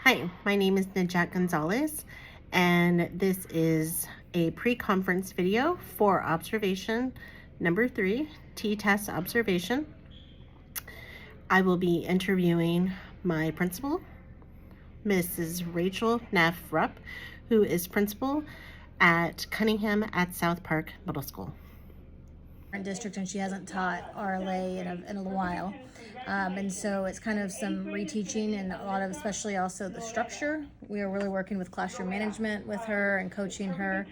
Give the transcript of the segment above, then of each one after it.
Hi, my name is Najat Gonzalez, and this is a pre-conference video for observation number 3, T-test observation. I will be interviewing my principal, Mrs. Rachel Neff Rupp, who is principal at Cunningham at South Park Middle School. District, and she hasn't taught RLA in a while. And so it's kind of some reteaching and a lot of, especially also the structure. We are really working with classroom management with her and coaching her.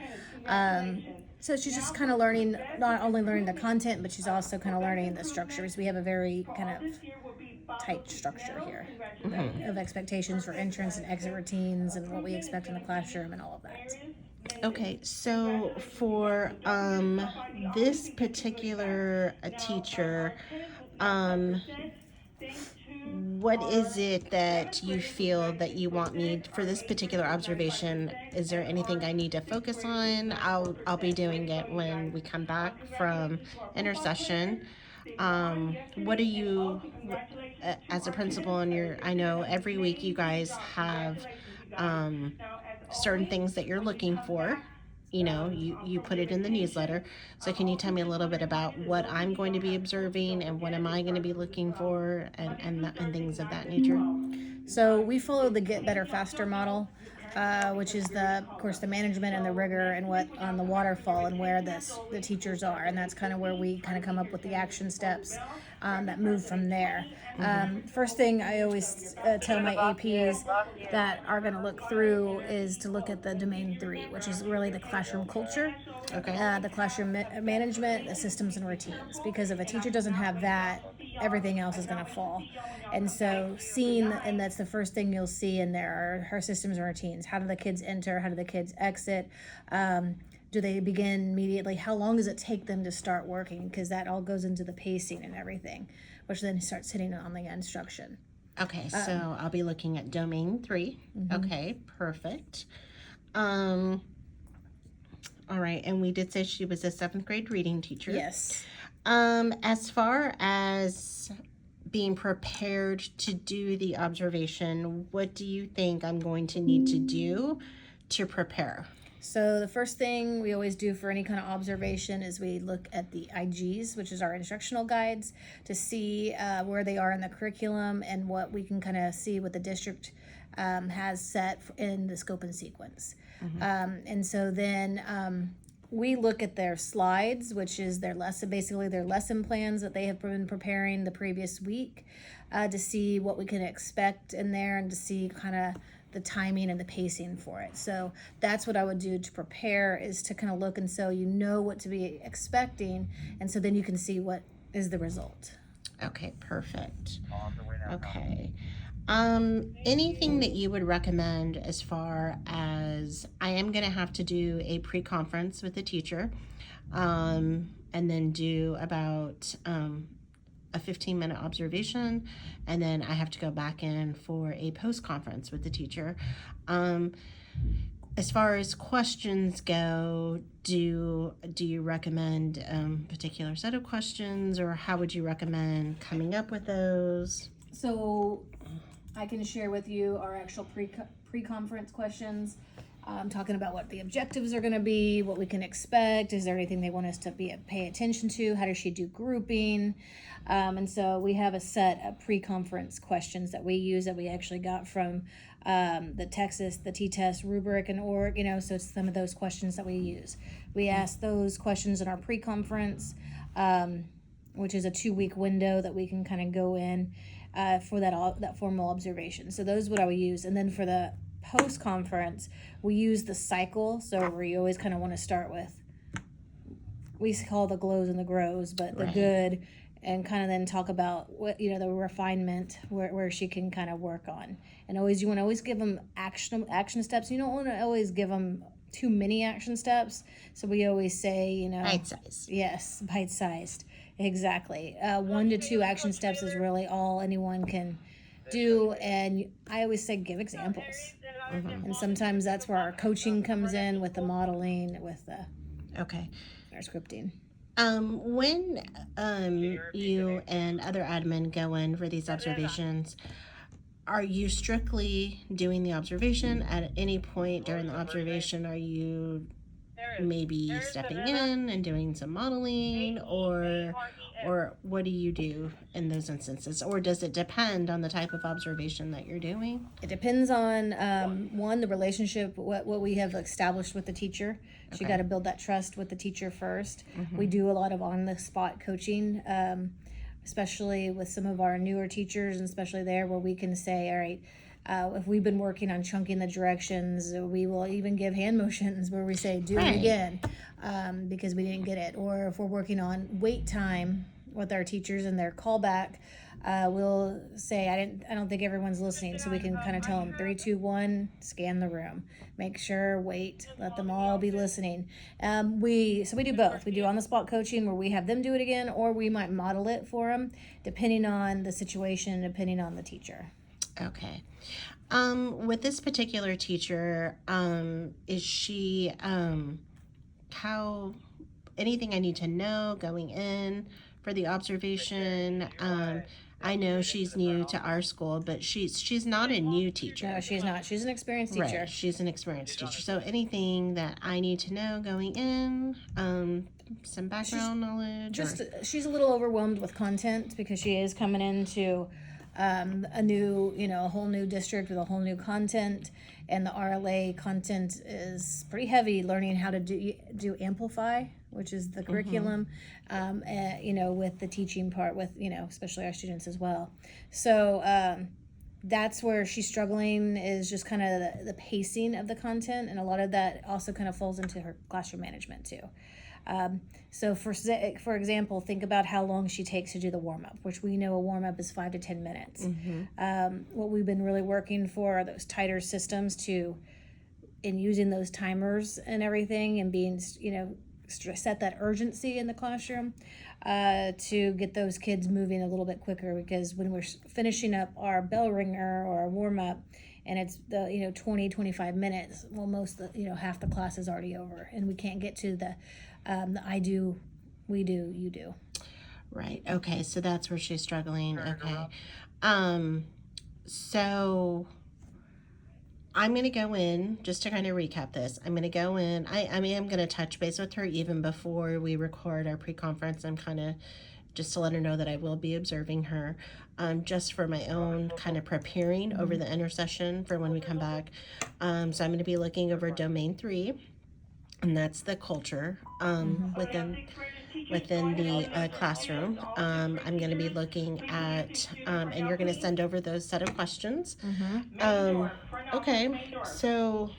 So she's just kind of learning, not only learning the content, but she's also kind of learning the structures. We have a very kind of tight structure here of expectations for entrance and exit routines and what we expect in the classroom and all of that. Okay, so for this particular teacher, um, what is it that you feel that you want me for this particular observation? Is there anything I need to focus on? I'll be doing it when we come back from intercession. What are you, as a principal, and I know every week you guys have certain things that you're looking for. You put it in the newsletter. So can you tell me a little bit about what I'm going to be observing and what am I going to be looking for, and things of that nature? So we follow the Get Better Faster model, which is of course, the management and the rigor and what on the waterfall and where the teachers are, and that's kind of where we kind of come up with the action steps that move from there. First thing I always tell my APs that are going to look through is to look at the domain 3, which is really the classroom culture, Okay. the classroom management, the systems and routines. Because if a teacher doesn't have that, everything else is going to fall. And so and that's the first thing you'll see in there are her systems and routines. How do the kids enter? How do the kids exit? Do they begin immediately? How long does it take them to start working? Because that all goes into the pacing and everything, which then starts hitting on the instruction. Okay, so I'll be looking at domain 3. Okay, perfect. All right, and we did say she was a 7th grade reading teacher. Yes. As far as being prepared to do the observation, what do you think I'm going to need to do to prepare? So the first thing we always do for any kind of observation is we look at the IGs, which is our instructional guides, to see where they are in the curriculum and what we can kind of see what the district has set in the scope and sequence. And so then we look at their slides, which is basically their lesson plans that they have been preparing the previous week, to see what we can expect in there and to see kind of the timing and the pacing for it. So that's what I would do to prepare, is to kind of look, and so you know what to be expecting, and so then you can see what is the result. Okay, perfect. Okay. Anything that you would recommend as far as I am going to have to do a pre-conference with the teacher, and then do about a 15-minute observation, and then I have to go back in for a post-conference with the teacher. As far as questions go, do you recommend a particular set of questions, or how would you recommend coming up with those? So I can share with you our actual pre-conference questions. Talking about what the objectives are going to be, what we can expect. Is there anything they want us to pay attention to? How does she do grouping? And so we have a set of pre-conference questions that we use that we actually got from the T-test rubric and org. So it's some of those questions that we use. We ask those questions in our pre-conference, which is a 2-week window that we can kind of go in for that formal observation. So those what I would use, and then for the post-conference, we use the cycle. So where you always kind of want to start with, we call the glows and the grows, but the good, and kind of then talk about what the refinement where she can kind of work on. And you want to always give them action steps. You don't want to always give them too many action steps. So we always say Bite-sized. Yes, bite-sized, exactly. 1 to 2 action steps is really all anyone can do, and I always say give examples. And sometimes that's where our coaching comes in with the modeling, with our scripting. When you and other admin go in for these observations, are you strictly doing the observation? At any point during the observation, are you maybe stepping in and doing some modeling, or what do you do in those instances, or does it depend on the type of observation that you're doing? It depends on one, the relationship, what we have established with the teacher. So you Okay. got to build that trust with the teacher first. We do a lot of on the spot coaching, especially with some of our newer teachers, and especially there where we can say, all right, if we've been working on chunking the directions, we will even give hand motions where we say, do Right. it again, because we didn't get it. Or if we're working on wait time with our teachers and their callback, we'll say, I don't think everyone's listening. So we can kind of tell them 3, 2, 1, scan the room, make sure, wait, let them all be listening. We do both. We do on the spot coaching where we have them do it again, or we might model it for them, depending on the situation, depending on the teacher. Okay. With this particular teacher, is she, how, anything I need to know going in for the observation? I know she's new to our school, but she's not a new teacher. No, she's not. She's an experienced teacher. Right, she's an experienced teacher. So anything that I need to know going in, some background knowledge? She's a little overwhelmed with content because she is coming into a new, a whole new district with a whole new content, and the RLA content is pretty heavy. Learning how to do Amplify, which is the curriculum, with the teaching part, with especially our students as well. So that's where she's struggling, is just kind of the pacing of the content, and a lot of that also kind of falls into her classroom management too. So for example, think about how long she takes to do the warm-up, which we know a warm-up is 5 to 10 minutes. What we've been really working for are those tighter systems in using those timers and everything, and being, set that urgency in the classroom to get those kids moving a little bit quicker, because when we're finishing up our bell ringer or our warm-up, and it's the 20, 25 minutes, well, half the class is already over, and we can't get to the I do, we do, you do. Right. Okay. So that's where she's struggling. Okay. So I'm going to go in, just to kind of recap this. I'm going to go in. I am going to touch base with her even before we record our pre-conference. I'm kind of just to let her know that I will be observing her, just for my own kind of preparing over the intercession for when we come back. So I'm going to be looking over domain 3. And that's the culture within the classroom. I'm going to be looking at, and you're going to send over those set of questions. Okay, so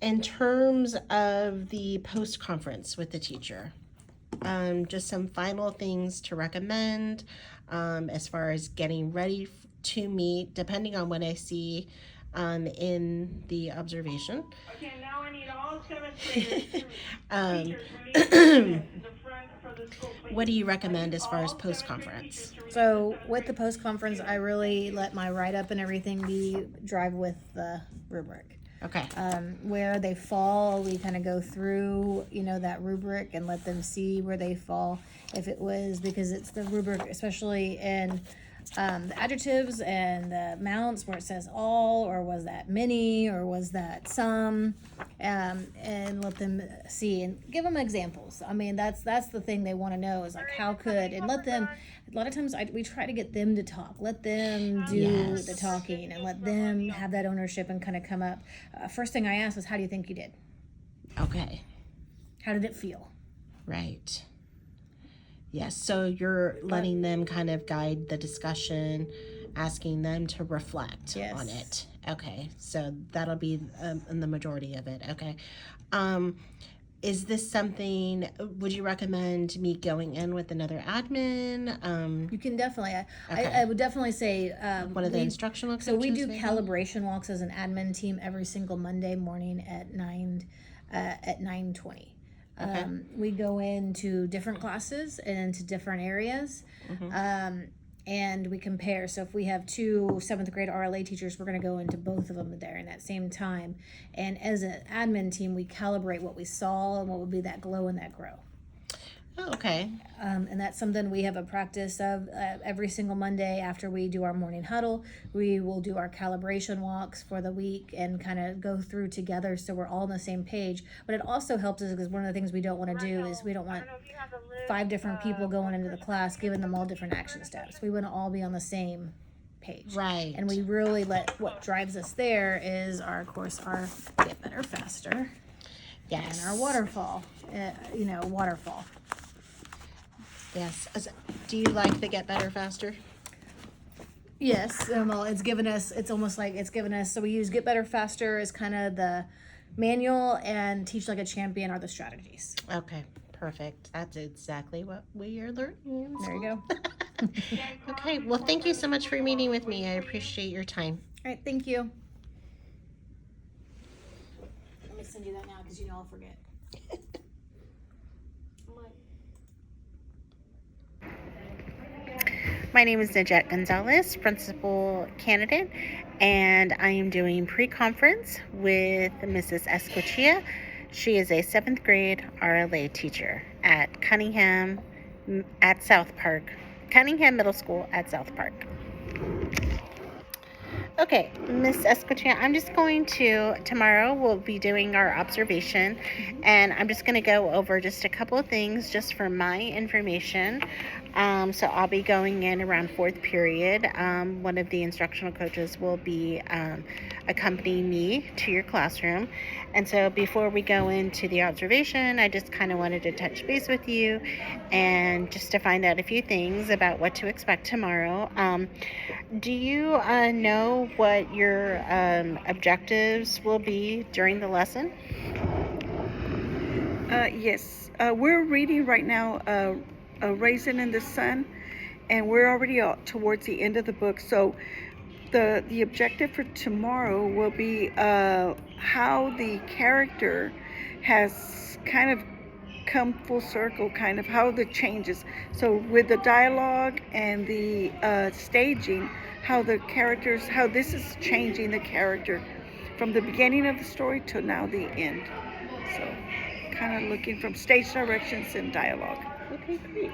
in terms of the post-conference with the teacher, just some final things to recommend as far as getting ready to meet, depending on what I see in the observation. Okay, now I need all 7th graders to What do you recommend as far as post-conference? So with the post-conference, I really let my write-up and everything drive with the rubric. Okay. Where they fall, we kind of go through, that rubric, and let them see where they fall. If it was, because it's the rubric, especially in the adjectives and the mounts where it says all, or was that many, or was that some, and let them see and give them examples. I mean, that's the thing they want to know, is like, how could, and let them, a lot of times we try to get them to talk, let them do Yes. the talking, and let them have that ownership and kind of come up. First thing I asked was, how do you think you did? Okay. How did it feel? Right. Yes, so you're letting them kind of guide the discussion, asking them to reflect Yes. on it. Okay, so that'll be the majority of it. Okay. Is this something, would you recommend me going in with another admin? You can definitely, Okay. I would definitely say, One of the instructional coaches? so we do maybe? calibration walks as an admin team every single Monday morning at 9:20. Okay. We go into different classes and into different areas, and we compare. So if we have 2 7th grade RLA teachers, we're going to go into both of them there in that same time. And as an admin team, we calibrate what we saw and what would be that glow and that grow. Oh, okay. And that's something we have a practice of every single Monday after we do our morning huddle. We will do our calibration walks for the week and kind of go through together so we're all on the same page. But it also helps us because one of the things we don't want to do is we don't want 5 different people going into the class giving them all different action steps. We want to all be on the same page. Right. And we really let what drives us there is our, of course, our Get Better Faster Yes. and our waterfall, waterfall. Yes. Do you like the Get Better Faster? Yes, well, it's almost like it's given us, so we use Get Better Faster as kind of the manual, and Teach Like a Champion are the strategies. Okay, perfect. That's exactly what we are learning. There you go. Okay, well, thank you so much for meeting with me. I appreciate your time. All right, thank you. Let me send you that now because I'll forget. My name is Najette Gonzalez, principal candidate, and I am doing pre-conference with Mrs. Escochia. She is a 7th grade RLA teacher at Cunningham Middle School at South Park. Okay, Miss Escochia, I'm just going tomorrow we'll be doing our observation, and I'm just going to go over just a couple of things just for my information. So I'll be going in around 4th period. One of the instructional coaches will be accompanying me to your classroom. And so before we go into the observation, I just kind of wanted to touch base with you and just to find out a few things about what to expect tomorrow. Do you know what your objectives will be during the lesson? Yes, we're reading right now A Raisin in the Sun, and we're already towards the end of the book. So the objective for tomorrow will be how the character has kind of come full circle, kind of how the changes. So with the dialogue and the staging, how the characters, how this is changing the character from the beginning of the story to now the end. So kind of looking from stage directions and dialogue. Okay, great.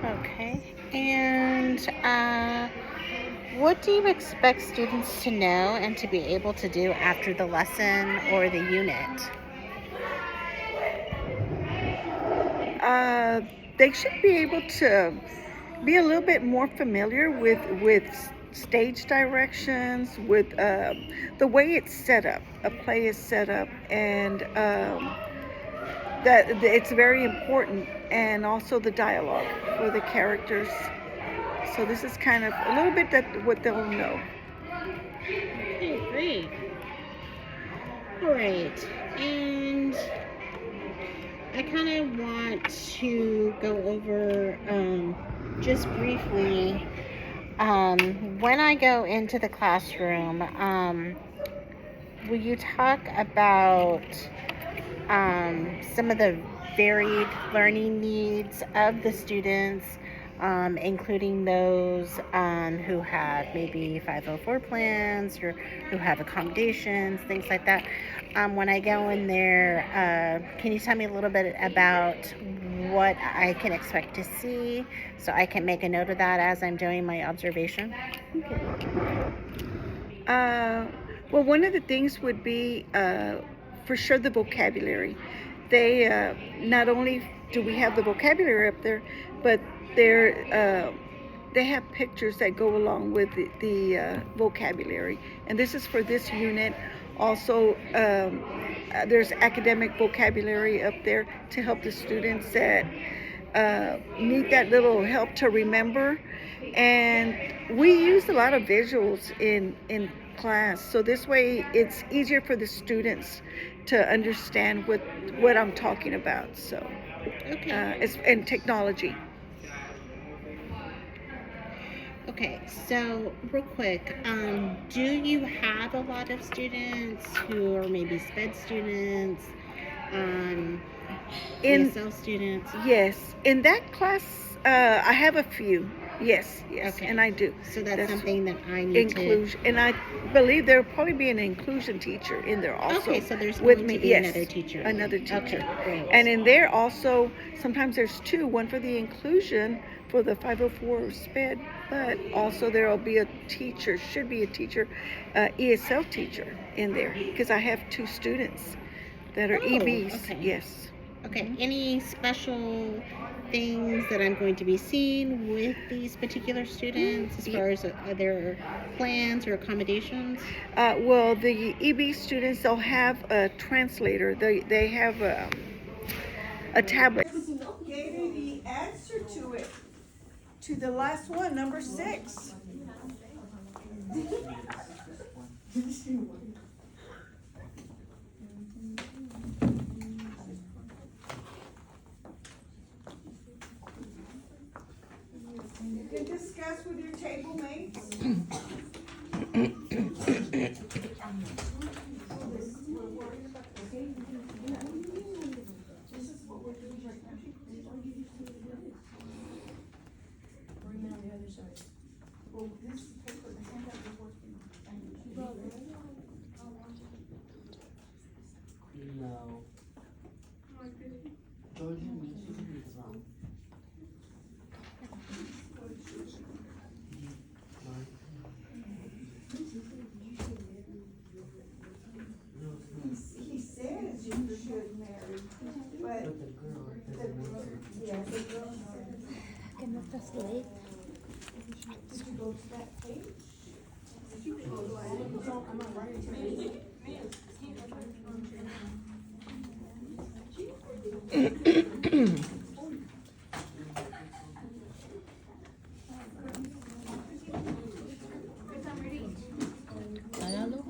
Okay, and what do you expect students to know and to be able to do after the lesson or the unit? They should be able to be a little bit more familiar with stage directions, with the way it's set up, a play is set up, and that it's very important, and also the dialogue for the characters. So this is kind of a little bit what they'll know. Okay, great. Great. And I kind of want to go over just briefly when I go into the classroom, will you talk about some of the varied learning needs of the students, including those who have maybe 504 plans or who have accommodations, things like that. When I go in there, can you tell me a little bit about what I can expect to see so I can make a note of that as I'm doing my observation? Okay. Well, one of the things would be for sure the vocabulary. They not only do we have the vocabulary up there, but they have pictures that go along with the vocabulary, and this is for this unit. Also, there's academic vocabulary up there to help the students that need that little help to remember. And we use a lot of visuals in class, so this way it's easier for the students to understand what I'm talking about. So, it's in technology. Okay, so real quick, do you have a lot of students who are maybe SPED students, ESL students? Yes, in that class, I have a few. Yes, yes, Okay. and I do. So that's That's something that I need inclusion, and I believe there'll probably be an inclusion teacher in there to. also. Okay, so there's with going me. to be Yes, another teacher. another teacher. Okay, great. And in there also, sometimes there's two, one for the inclusion for the 504 SPED, but also there will be a teacher, should be a teacher, ESL teacher in there, because I have two students that are Oh, EBs. okay. Yes. Okay, any special things that I'm going to be seeing with these particular students as far as their plans or accommodations? Well, the EB students, they'll have a translator. They have a tablet. Gave you the answer to it, to the last one, number 6. You can discuss with your table mates. No. Jordan Mitchell is wrong. He says you should marry, but But the girl doesn't want to. yeah, the girl says. Did you go to that page? Págalo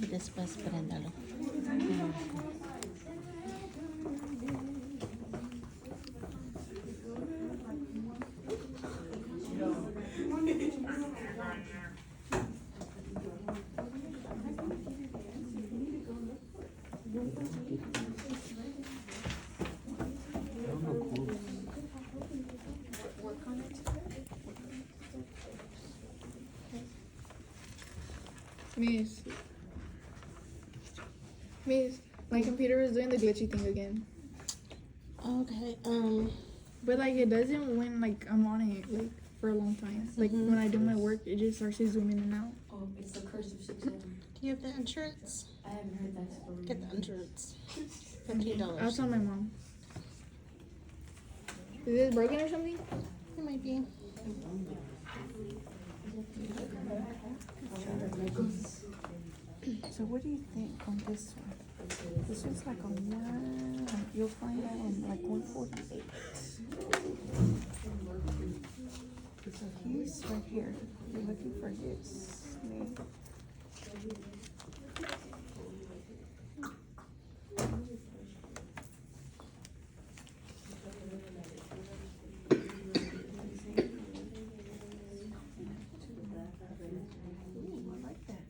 y después préndalo. Miss, my computer is doing the glitchy thing again. Okay, But like it doesn't when like I'm on it like for a long time. Like when I do my work, it just starts to zoom in and out. Oh, it's the curse of 6 a.m. do you have the insurance? I haven't heard that story. Get the insurance. I'll $15. tell my mom. Is this broken or something? It might be. So what do you think on this one? This one's like on one, you'll find that on like 148. So he's right here. You're looking for his name. Ooh, I like that.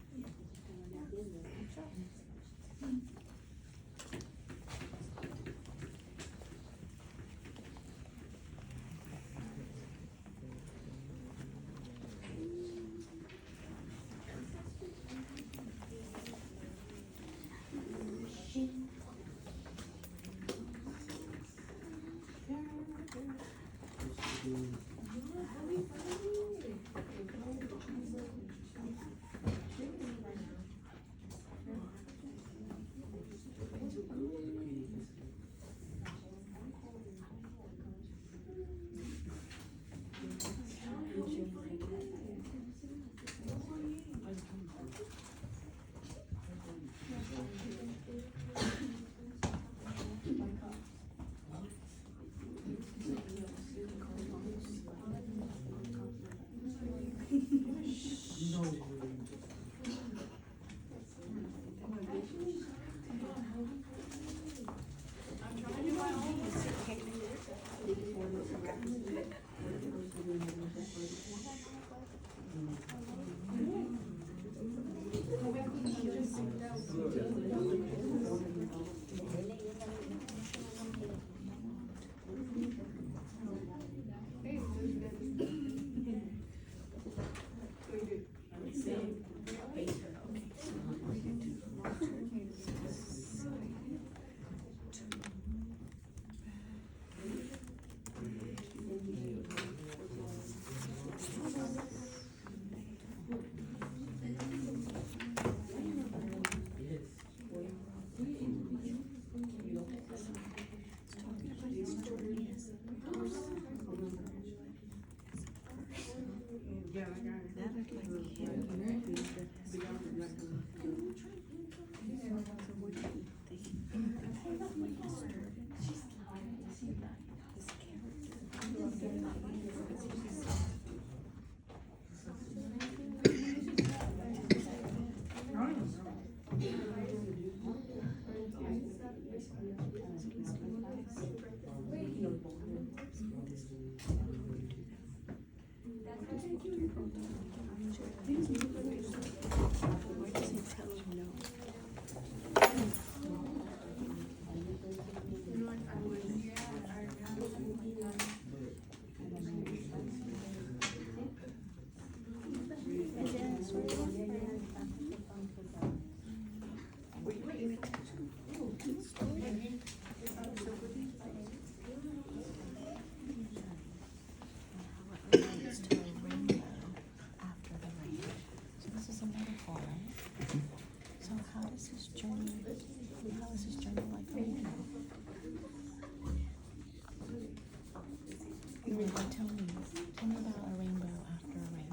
Tell me about a rainbow after a rain.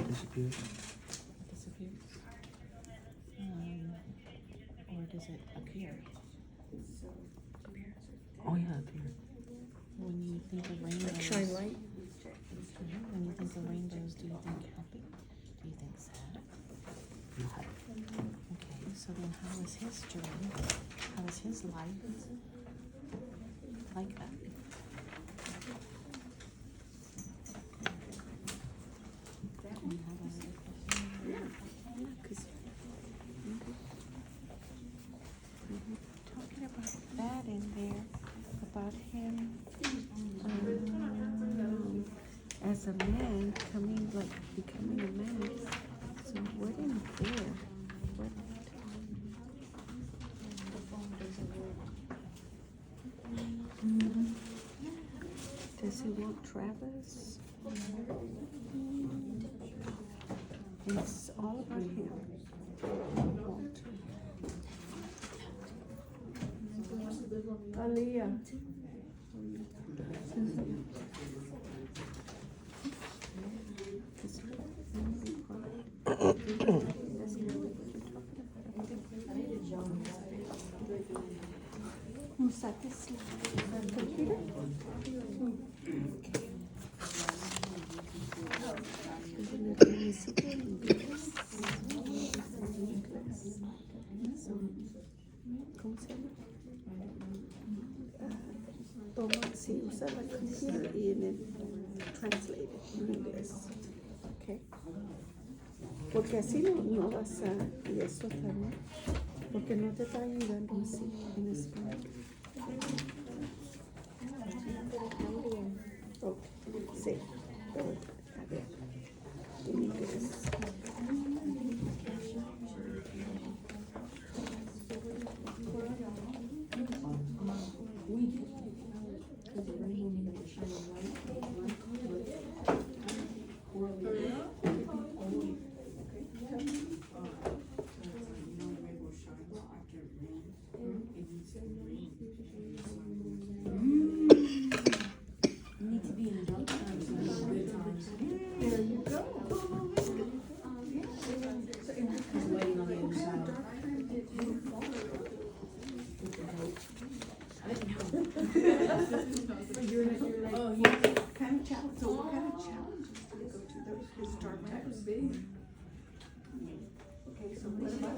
Disappears. It disappears. Or does it appear? Oh yeah, appear. When you think of rainbows, Shine light. when you think of rainbows, do you think happy? Do you think sad? Okay, so then how is his journey? How is his life like that? And how about other questions? Talking about that in there, about him as a man coming, like becoming a man. So what in there? What? Does he want Travis? It's all about him. Aaliyah. ¿Cómo se llama? Toma, sí, usa la computer y en el translate it en inglés. Okay. Porque así no vas a, y eso también, porque no te está ayudando así en español. Okay, sí, pero, a ver, en inglés. Kind of challenge, so what kind of challenges do they go to those historic types? Okay, so what about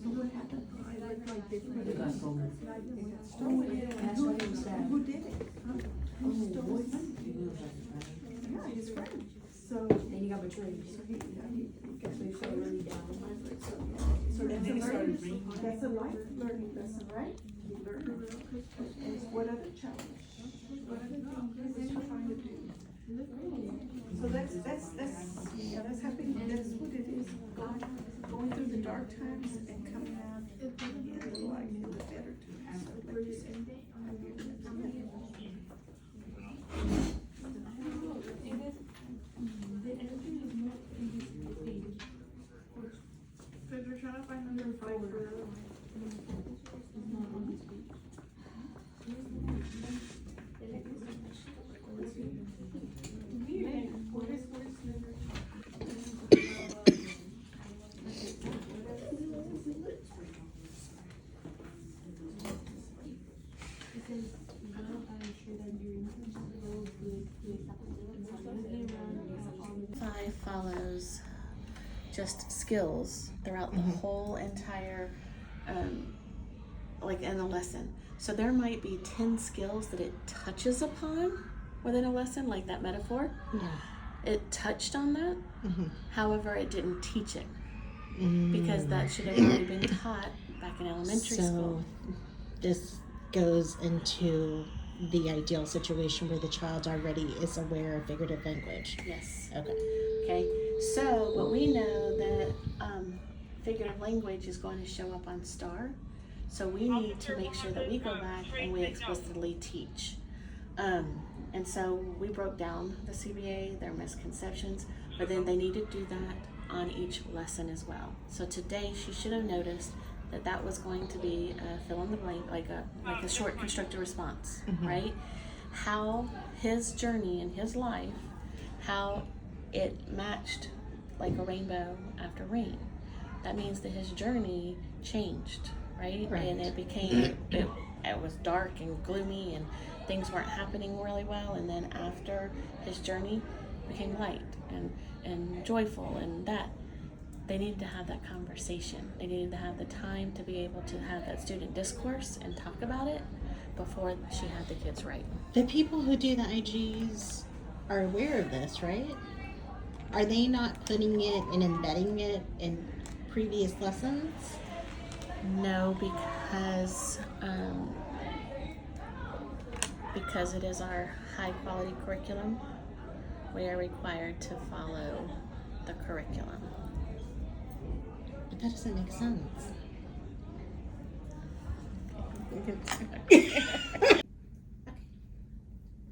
so what happened? Who did it? Who stole his money? Yeah, his friend. So. And he got betrayed. So he got So he fell really down. So that's a life learning lesson, right? He learned. And what other challenge? What other thing is he trying to do? So that's happening, that's what it is, going through the dark times and coming out in the light, in the better times. So like you said, I hear that. Because we're trying to find another fight for just skills throughout the whole entire, like in a lesson. So there might be 10 skills that it touches upon within a lesson, like that metaphor. Yeah. It touched on that. However, it didn't teach it because that should have already been taught back in elementary school. This goes into the ideal situation where the child already is aware of figurative language. Yes. Okay. Okay. So, but we know that figurative language is going to show up on STAR. So we need to make sure that we go back and we explicitly teach. And so we broke down the CBA, their misconceptions, but then they need to do that on each lesson as well. So today she should have noticed that that was going to be a fill in the blank, like a short constructed response, right? How his journey in his life, how it matched like a rainbow after rain. That means that his journey changed, right? And it became, it was dark and gloomy and things weren't happening really well. And then after his journey became light and joyful, and that they needed to have that conversation. They needed to have the time to be able to have that student discourse and talk about it before she had the kids write. The people who do the IGs are aware of this, right? Are they not putting it and embedding it in previous lessons? No, because it is our high quality curriculum, we are required to follow the curriculum. But that doesn't make sense.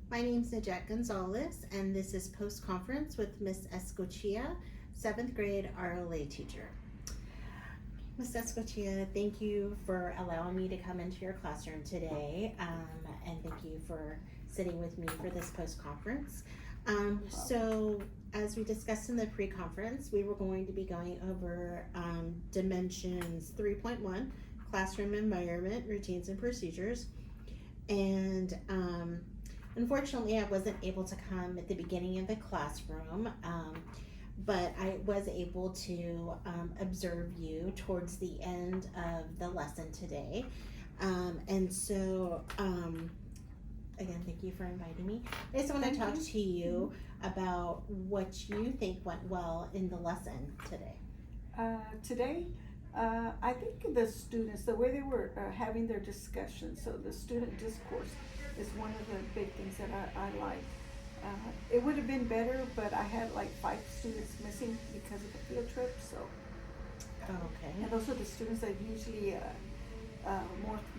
My name's Najette Gonzalez, and this is Post Conference with Miss Escochia, 7th grade RLA teacher. Miss Escochia, thank you for allowing me to come into your classroom today, and thank you for sitting with me for this post conference. So, as we discussed in the pre-conference, we were going to be going over Dimensions 3.1, Classroom Environment, Routines and Procedures, and unfortunately, I wasn't able to come at the beginning of the classroom, but I was able to observe you towards the end of the lesson today. And so, again, thank you for inviting me. I just want to talk to you about what you think went well in the lesson today. Today, I think the students, the way they were having their discussion, so the student discourse is one of the big things that I like. It would have been better, but I had like 5 students missing because of the field trip, so. Okay. And those are the students that usually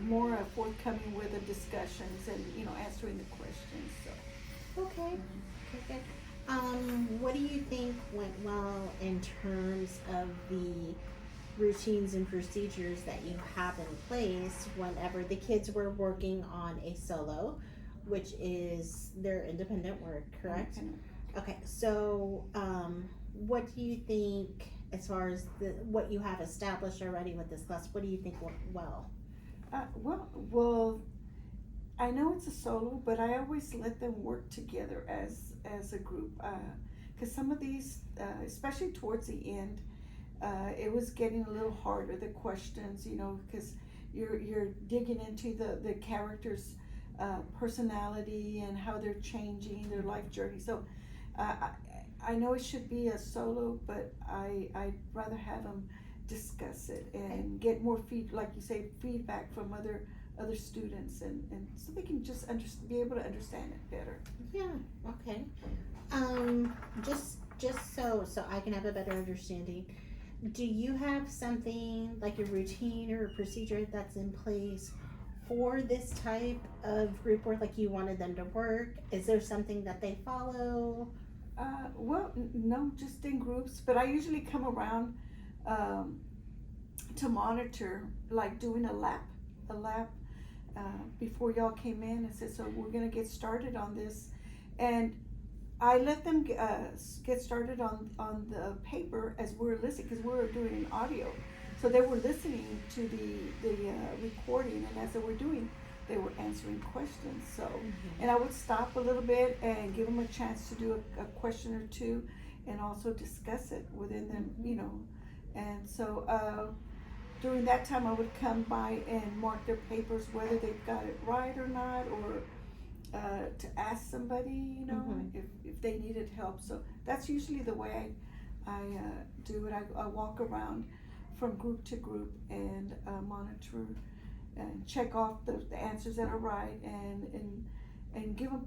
more forthcoming with the discussions and, you know, answering the questions, so. Okay. Okay. What do you think went well in terms of the routines and procedures that you have in place whenever the kids were working on a solo, which is their independent work, correct? Okay, so what do you think as far as what you have established already with this class, what do you think went well? Well, I know it's a solo, but I always let them work together as a group, because some of these, especially towards the end, it was getting a little harder, the questions, you know, because you're digging into the characters' personality and how they're changing their life journey. So I know it should be a solo, but I'd rather have them discuss it and get more like you say, feedback from other students, and so they can just be able to understand it better. Yeah, okay. Just so I can have a better understanding, do you have something like a routine or a procedure that's in place for this type of group work, like you wanted them to work? Is there something that they follow? Well, no, just in groups, but I usually come around to monitor, like doing a lap before y'all came in and said, so we're gonna get started on this, and I let them get started on the paper as we're listening, because we're doing an audio, so they were listening to the recording, and as they were doing, they were answering questions. So, and I would stop a little bit and give them a chance to do a question or two, and also discuss it within them, you know. And so during that time, I would come by and mark their papers, whether they've got it right or not, or to ask somebody, you know, if they needed help. So that's usually the way I do it. I walk around from group to group and monitor and check off the answers that are right, and give them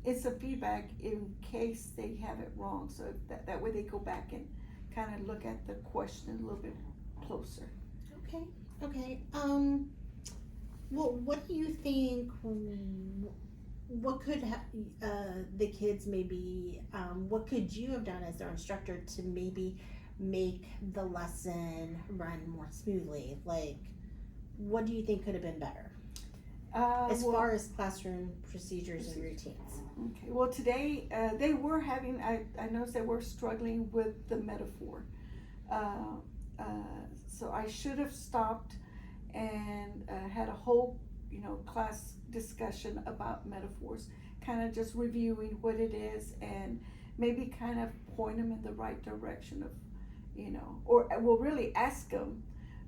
instant feedback in case they have it wrong. So that way they go back and kind of look at the question a little bit closer. Okay. Well, what do you think? What could the kids maybe? What could you have done as their instructor to maybe make the lesson run more smoothly? Like, what do you think could have been better as far as classroom procedures and routines? Okay. Well, today they were having. I noticed they were struggling with the metaphor. So I should have stopped and had a whole, class discussion about metaphors, kind of just reviewing what it is and maybe kind of point them in the right direction of, or we'll really ask them.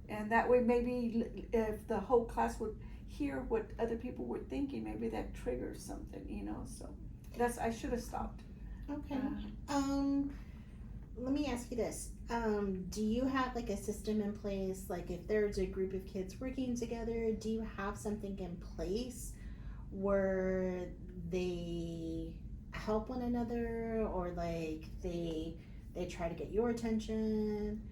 And that way maybe if the whole class would hear what other people were thinking, maybe that triggers something, so I should have stopped. Okay. Let me ask you this. Do you have like a system in place? Like if there's a group of kids working together, do you have something in place where they help one another, or like they try to get your attention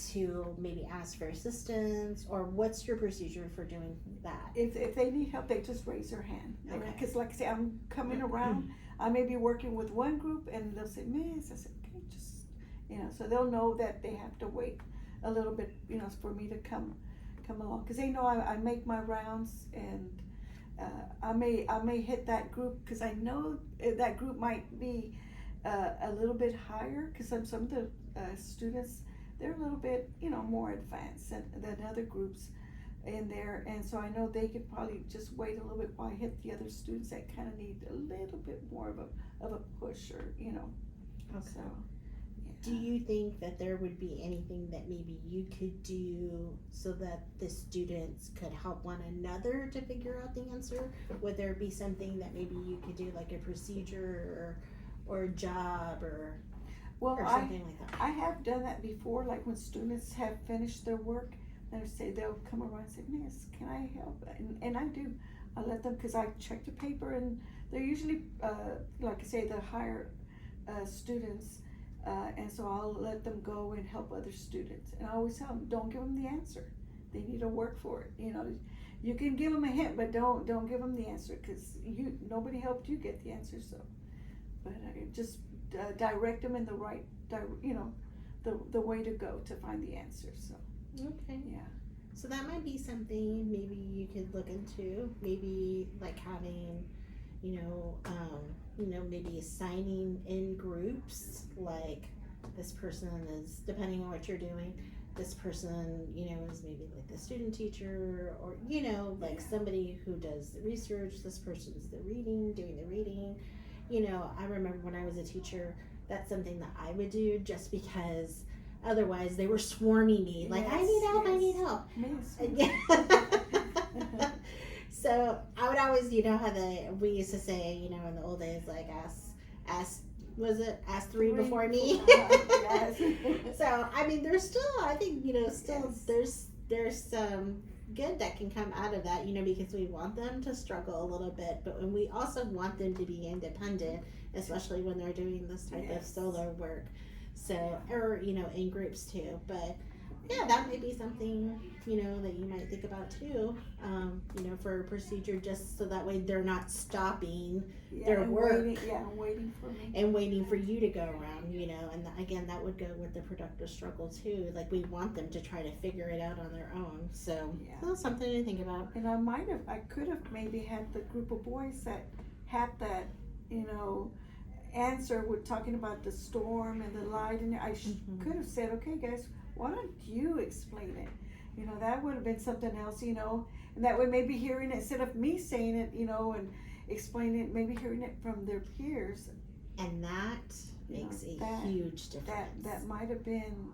to maybe ask for assistance, or what's your procedure for doing that? If they need help, they just raise their hand. Okay. Because like I say, I'm coming around, I may be working with one group and they'll say, Miss, I said, okay, just, so they'll know that they have to wait a little bit, for me to come along. Because they know I make my rounds, and I may hit that group because I know that group might be a little bit higher, because some of the students, they're a little bit, more advanced than other groups in there. And so I know they could probably just wait a little bit while I hit the other students that kind of need a little bit more of a push, or, Okay. So, Do you think that there would be anything that maybe you could do so that the students could help one another to figure out the answer? Would there be something that maybe you could do, like a procedure or a job or something like that? I have done that before, like when students have finished their work, they'll come around and say, Miss, can I help? And I do. I let them, because I check the paper, and they're usually, like I say, the higher students. And so I'll let them go and help other students. And I always tell them, don't give them the answer. They need to work for it. You can give them a hint, but don't give them the answer, because nobody helped you get the answer. So, but just direct them in the right, the way to go to find the answer. So. Okay. Yeah. So that might be something maybe you could look into. Maybe like having, maybe assigning in groups, like this person is, depending on what you're doing, this person, is maybe like the student teacher, or, like somebody who does the research, this person's doing the reading. I remember when I was a teacher, that's something that I would do, just because otherwise they were swarming me, like, I need help. So I would always, how we used to say, in the old days, like ask three before me. So I mean, there's still, I think, there's some good that can come out of that, because we want them to struggle a little bit, but when we also want them to be independent, especially when they're doing this type of solo work. So, or, in groups too, but yeah, that may be something, that you might think about too, for a procedure, just so that way they're not stopping their work. Waiting for me. And waiting for you to go around, and again, that would go with the productive struggle too. Like, we want them to try to figure it out on their own. So that's something to think about. And I could have maybe had the group of boys that had that, answer with talking about the storm and the light, and I could have said, okay guys, why don't you explain it? That would have been something else, and that way maybe hearing it, instead of me saying it, and explaining it, maybe hearing it from their peers. And that makes a that- huge difference. That might have been,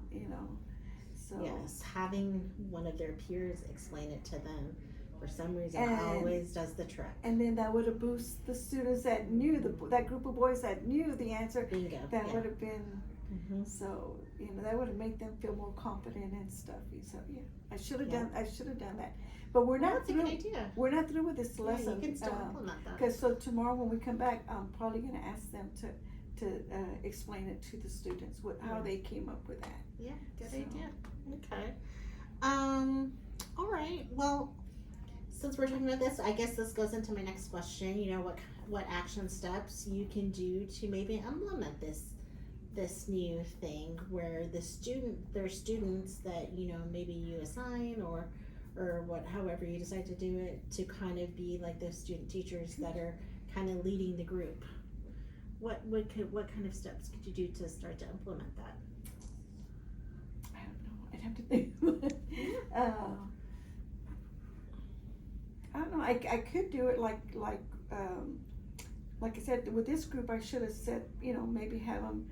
so. Yes, having one of their peers explain it to them for some reason And- always does the trick. And then that would have boosted the students that knew, that group of boys that knew the answer. Bingo. That yeah. would have been, Mhm. so, that would have made them feel more confident and stuff. So, yeah, I should have Yeah. done that. But we're not That's a good through, idea. we're not through with this Yeah, lesson. you can still implement that. Cause so tomorrow when we come back, I'm probably gonna ask them to explain it to the students, how they came up with that. Yeah, good So- idea. Okay. All right. Well, since we're talking about this, I guess this goes into my next question. What action steps you can do to maybe implement this new thing where there's students that maybe you assign or however you decide to do it, to kind of be like those student teachers that are kind of leading the group. What kind of steps could you do to start to implement that? I don't know, I'd have to think. I don't know, I could do it like I said, with this group, I should have said, maybe have them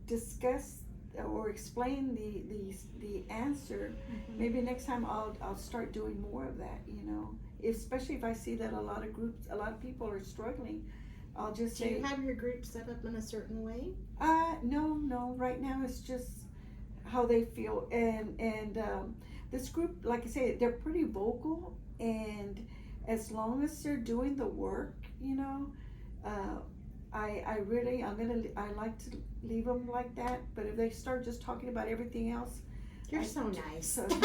discuss or explain the answer. Mm-hmm. Maybe next time I'll start doing more of that, especially if I see that a lot of people are struggling. I'll just Do say, you have your group set up in a certain way? no, right now it's just how they feel, and this group, like I say, they're pretty vocal, and as long as they're doing the work, I like to leave them like that, but if they start just talking about everything else, You're so nice. so because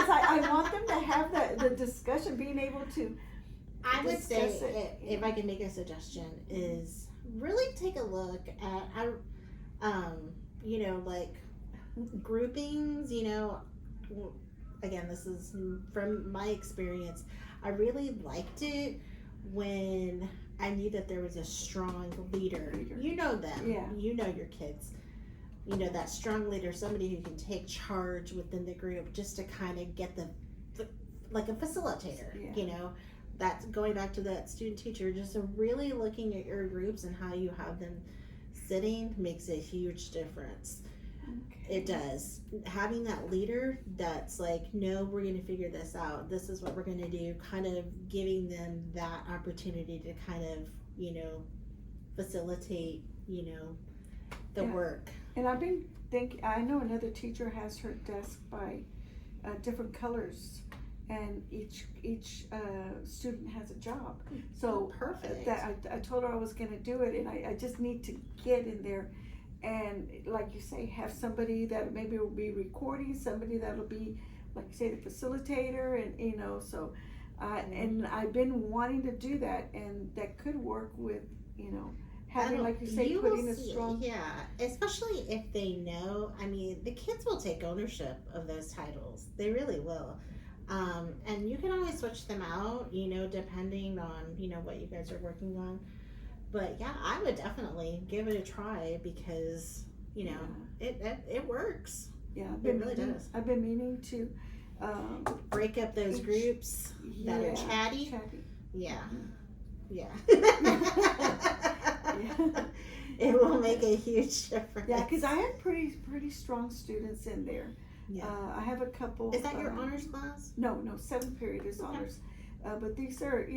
I want them to have the discussion, being able to. I would say, discuss it. if I can make a suggestion, is really take a look at, like groupings, again, this is from my experience. I really liked it when I knew that there was a strong leader. You know them. Yeah. You know your kids. That strong leader, somebody who can take charge within the group just to kind of get like a facilitator, Yeah. That's going back to that student teacher, just really looking at your groups and how you have them sitting makes a huge difference. It does. Having that leader that's like, no, we're going to figure this out. This is what we're going to do. Kind of giving them that opportunity to kind of, facilitate, the work. And I've been thinking, I know another teacher has her desk by different colors, and each student has a job. So Perfect. I told her I was gonna do it, and I just need to get in there, and like you say, have somebody that maybe will be recording, somebody that'll be, like you say, the facilitator, and so, and I've been wanting to do that, and that could work with, having, like you say, will putting a see, strong. yeah, especially if they know. I mean, the kids will take ownership of those titles. They really will. And you can always switch them out, depending on, what you guys are working on. But yeah, I would definitely give it a try because, it works. Yeah, It really does. I've been meaning to, Break up those Each- groups that are chatty. Yeah. Yeah. It will make a huge difference. Yeah, because I have pretty strong students in there. Yeah. I have a couple. Is that your honors class? No, 7th period is Okay. honors. But these are,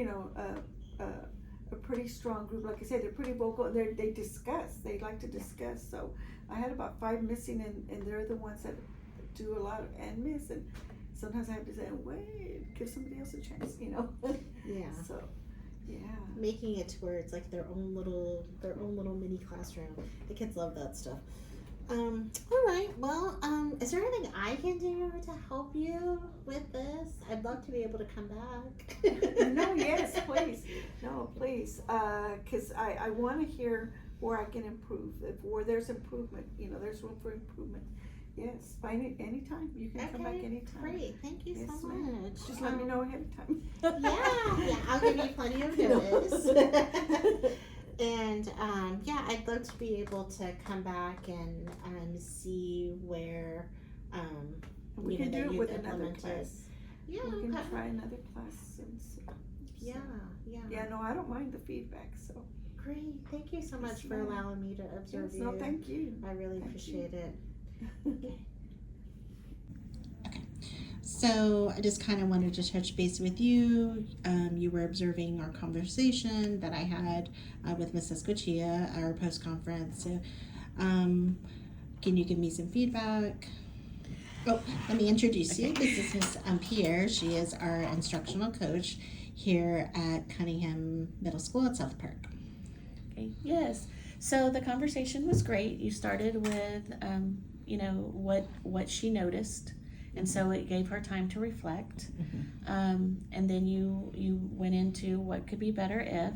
a pretty strong group. Like I said, they're pretty vocal. They discuss. They like to discuss. So I had about 5 missing, and they're the ones that do a lot and miss. And sometimes I have to say, wait, give somebody else a chance, Yeah. So, yeah. Making it to where it's like their own little mini classroom. The kids love that stuff. All right. Well, is there anything I can do to help you with this? I'd love to be able to come back. No, yes, please. No, please. Because I want to hear where I can improve, where there's improvement. There's room for improvement. Yes, by anytime. You can come back anytime. Great. Thank you Yes, so ma'am. much. Just let me know ahead of time. Yeah, I'll give you plenty of notice. And I'd love to be able to come back and see where We can do that it you've with another implemented. class. Yeah, We can okay. try another class. And see. Yeah. Yeah, no, I don't mind the feedback. So Great. Thank you so much for ma'am. allowing me to observe No, you. thank you. I really Thank appreciate it. So I just kind of wanted to touch base with you. You were observing our conversation that I had with Mrs. Escochia, our post-conference. So can you give me some feedback? Oh, let me introduce you. This is Miss Pierre. She is our instructional coach here at Cunningham Middle School at South Park. Okay. Yes. So the conversation was great. You started with, what she noticed, and so it gave her time to reflect. And then you went into what could be better if.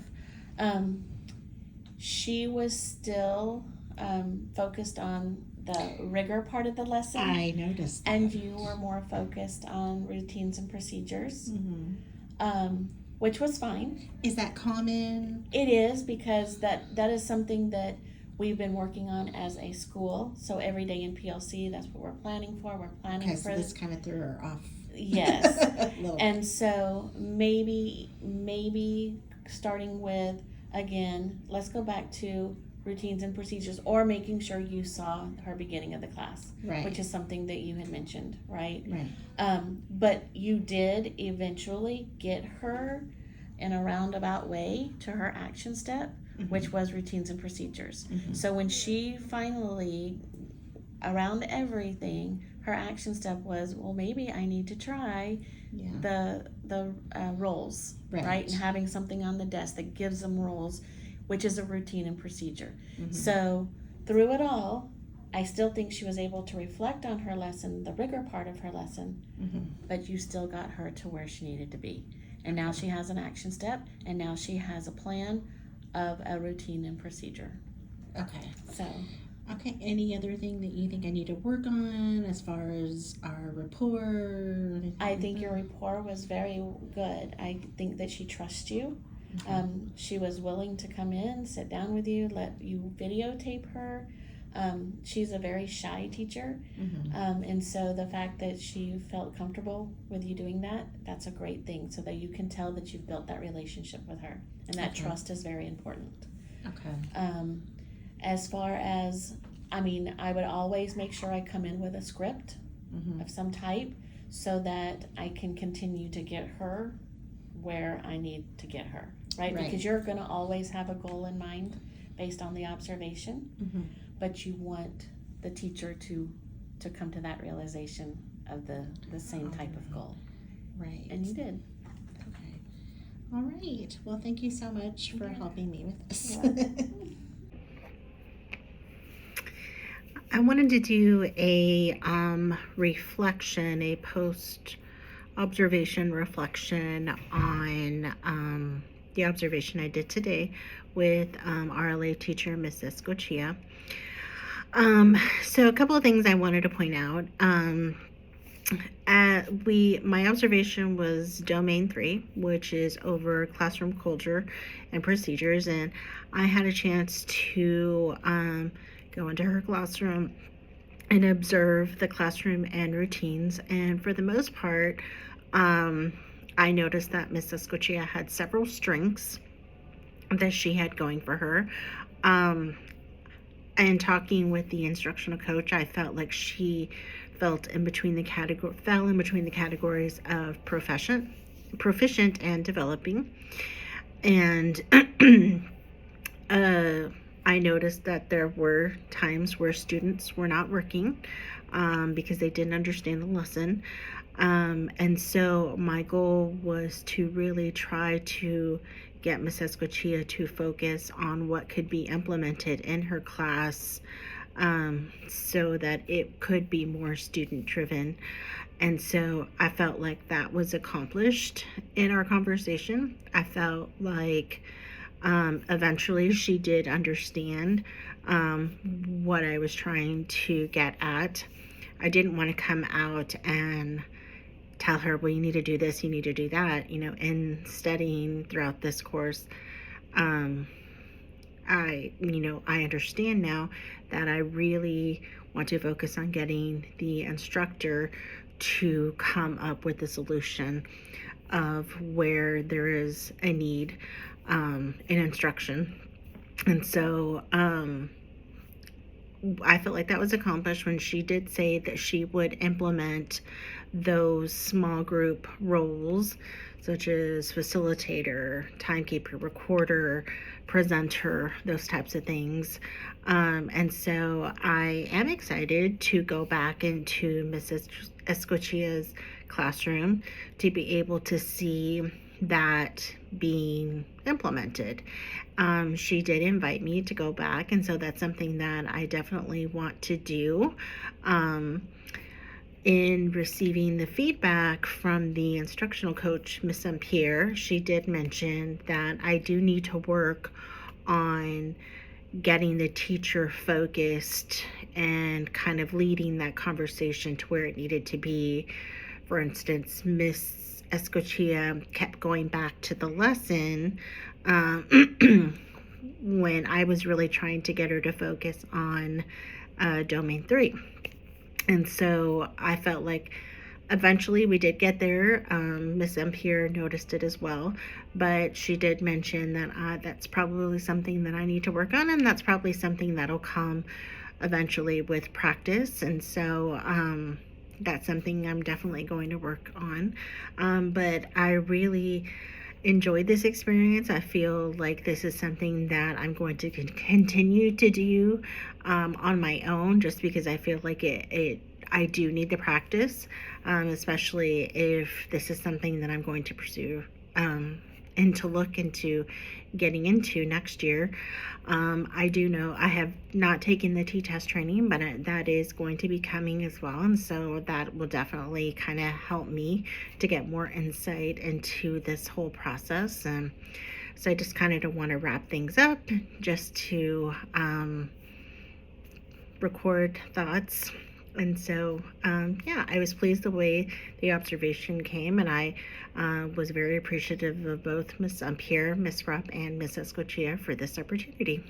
She was still focused on the rigor part of the lesson. I noticed that. And you were more focused on routines and procedures, which was fine. Is that common? It is, because that is something that we've been working on as a school. So every day in PLC, that's what we're planning for. We're planning Okay, for so this kind of threw her off. Yes. A little And so maybe starting with, again, let's go back to routines and procedures, or making sure you saw her beginning of the class, Right. which is something that you had mentioned, right? Right. But you did eventually get her in a roundabout way to her action step, which was routines and procedures. So when she finally, around everything, her action step was, well, maybe I need to try Yeah. the roles, Right. right? And having something on the desk that gives them roles, which is a routine and procedure. So through it all, I still think she was able to reflect on her lesson, the rigor part of her lesson, but you still got her to where she needed to be. And now she has an action step, and now she has a plan of a routine and procedure. Okay. So, Okay, any other thing that you think I need to work on as far as our rapport? Or anything I like think that? your rapport was very good. I think that she trusts you. She was willing to come in, sit down with you, let you videotape her. She's a very shy teacher. And so the fact that she felt comfortable with you doing that, that's a great thing, so that you can tell that you've built that relationship with her. And that Okay. trust is very important. Okay. As far as, I would always make sure I come in with a script of some type, so that I can continue to get her where I need to get her, right? Right. Because you're going to always have a goal in mind based on the observation, but you want the teacher to come to that realization of the same type of goal. Right. And you did. Okay. All right. Well, thank you so much for helping me with this. I wanted to do a reflection, a post observation reflection on the observation I did today with RLA teacher Mrs. Escochia. So a couple of things I wanted to point out. My observation was domain 3, which is over classroom culture and procedures, and I had a chance to go into her classroom and observe the classroom and routines. And for the most part, I noticed that Miss Escochia had several strengths that she had going for her. And talking with the instructional coach, I felt like she fell in between the categories of proficient and developing. And I noticed that there were times where students were not working because they didn't understand the lesson. And so my goal was to really try to get Ms. Escochia to focus on what could be implemented in her class so that it could be more student driven. And so I felt like that was accomplished in our conversation. I felt like eventually she did understand what I was trying to get at. I didn't want to come out and tell her, well, you need to do this, you need to do that. In studying throughout this course, I understand now that I really want to focus on getting the instructor to come up with a solution of where there is a need in instruction. And so I felt like that was accomplished when she did say that she would implement those small group roles, such as facilitator, timekeeper, recorder, presenter, those types of things. And so I am excited to go back into Mrs. Escochia's classroom to be able to see that being implemented. She did invite me to go back, and so that's something that I definitely want to do. In receiving the feedback from the instructional coach, Miss Pierre, she did mention that I do need to work on getting the teacher focused and kind of leading that conversation to where it needed to be. For instance, Miss Escochia kept going back to the lesson when I was really trying to get her to focus on Domain 3. And so I felt like eventually we did get there. Miss Pierre noticed it as well, but she did mention that that's probably something that I need to work on, and that's probably something that'll come eventually with practice. And so that's something I'm definitely going to work on. But I really enjoyed this experience. I feel like this is something that I'm going to continue to do on my own, just because I feel like I do need the practice, especially if this is something that I'm going to pursue and to look into getting into next year. I do know I have not taken the T-test training, but that is going to be coming as well, and so that will definitely kind of help me to get more insight into this whole process. So I just kind of want to wrap things up just to record thoughts. And so, yeah, I was pleased the way the observation came, and I was very appreciative of both Miss Pierre, Miss Rupp, and Miss Escochia for this opportunity.